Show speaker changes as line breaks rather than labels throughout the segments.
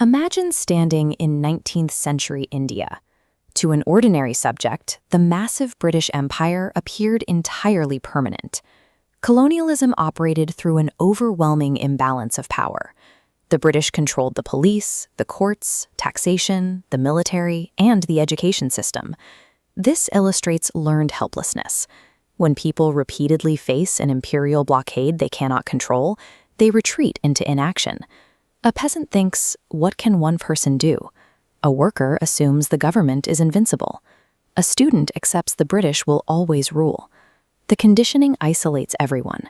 Imagine standing in 19th century India. To an ordinary subject, the massive British Empire appeared entirely permanent. Colonialism operated through an overwhelming imbalance of power. The British controlled the police, the courts, taxation, the military, and the education system. This illustrates learned helplessness. When people repeatedly face an imperial blockade they cannot control, they retreat into inaction. A peasant thinks, what can one person do? A worker assumes the government is invincible. A student accepts the British will always rule. The conditioning isolates everyone.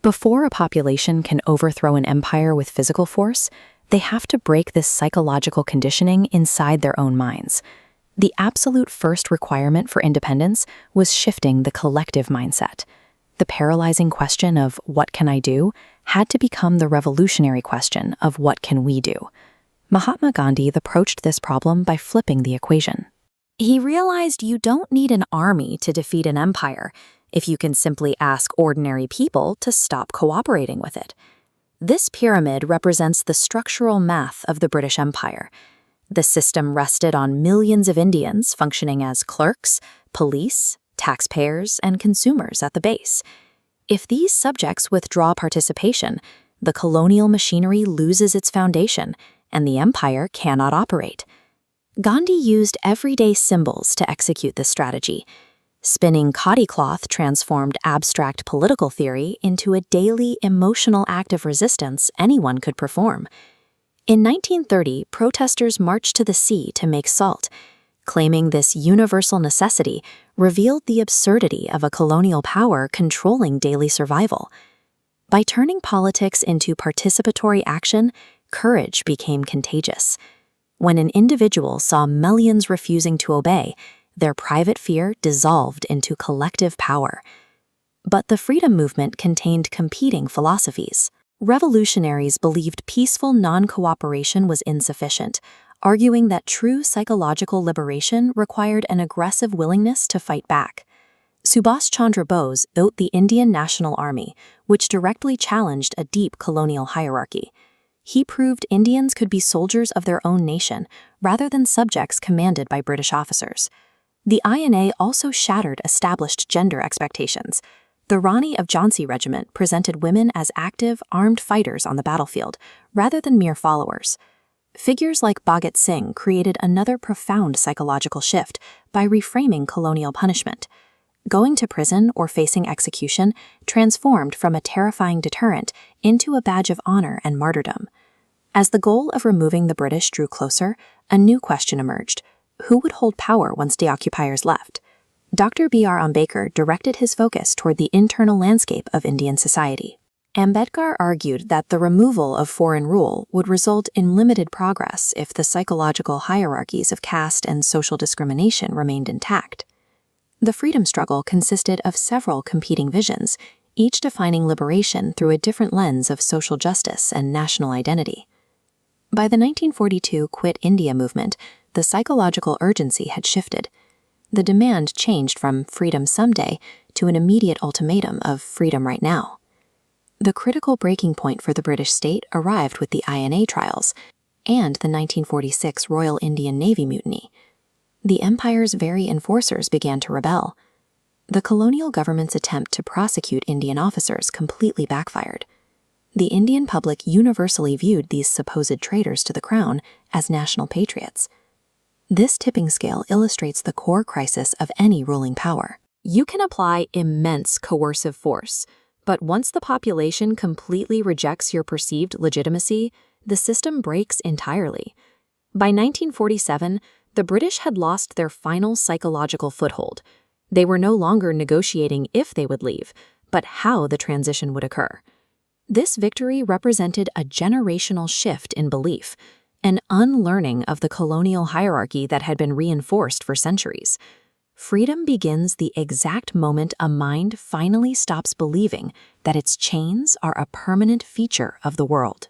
Before a population can overthrow an empire with physical force, they have to break this psychological conditioning inside their own minds. The absolute first requirement for independence was shifting the collective mindset. The paralyzing question of what can I do had to become the revolutionary question of what can we do. Mahatma Gandhi approached this problem by flipping the equation. He realized you don't need an army to defeat an empire if you can simply ask ordinary people to stop cooperating with it. This pyramid represents the structural math of the British Empire. The system rested on millions of Indians functioning as clerks, police, taxpayers, and consumers at the base. If these subjects withdraw participation, the colonial machinery loses its foundation, and the empire cannot operate. Gandhi used everyday symbols to execute this strategy. Spinning khadi cloth transformed abstract political theory into a daily emotional act of resistance anyone could perform. In 1930, protesters marched to the sea to make salt. Claiming this universal necessity revealed the absurdity of a colonial power controlling daily survival. By turning politics into participatory action, courage became contagious. When an individual saw millions refusing to obey, their private fear dissolved into collective power. But the freedom movement contained competing philosophies. Revolutionaries believed peaceful non-cooperation was insufficient, arguing that true psychological liberation required an aggressive willingness to fight back. Subhas Chandra Bose built the Indian National Army, which directly challenged a deep colonial hierarchy. He proved Indians could be soldiers of their own nation, rather than subjects commanded by British officers. The INA also shattered established gender expectations. The Rani of Jhansi Regiment presented women as active, armed fighters on the battlefield, rather than mere followers. Figures like Bhagat Singh created another profound psychological shift by reframing colonial punishment. Going to prison or facing execution transformed from a terrifying deterrent into a badge of honor and martyrdom. As the goal of removing the British drew closer, a new question emerged. Who would hold power once the occupiers left? Dr. B.R. Ambedkar directed his focus toward the internal landscape of Indian society. Ambedkar argued that the removal of foreign rule would result in limited progress if the psychological hierarchies of caste and social discrimination remained intact. The freedom struggle consisted of several competing visions, each defining liberation through a different lens of social justice and national identity. By the 1942 Quit India movement, the psychological urgency had shifted. The demand changed from freedom someday to an immediate ultimatum of freedom right now. The critical breaking point for the British state arrived with the INA trials and the 1946 Royal Indian Navy mutiny. The empire's very enforcers began to rebel. The colonial government's attempt to prosecute Indian officers completely backfired. The Indian public universally viewed these supposed traitors to the crown as national patriots. This tipping scale illustrates the core crisis of any ruling power. You can apply immense coercive force, but once the population completely rejects your perceived legitimacy, the system breaks entirely. By 1947, the British had lost their final psychological foothold. They were no longer negotiating if they would leave, but how the transition would occur. This victory represented a generational shift in belief, an unlearning of the colonial hierarchy that had been reinforced for centuries. Freedom begins the exact moment a mind finally stops believing that its chains are a permanent feature of the world.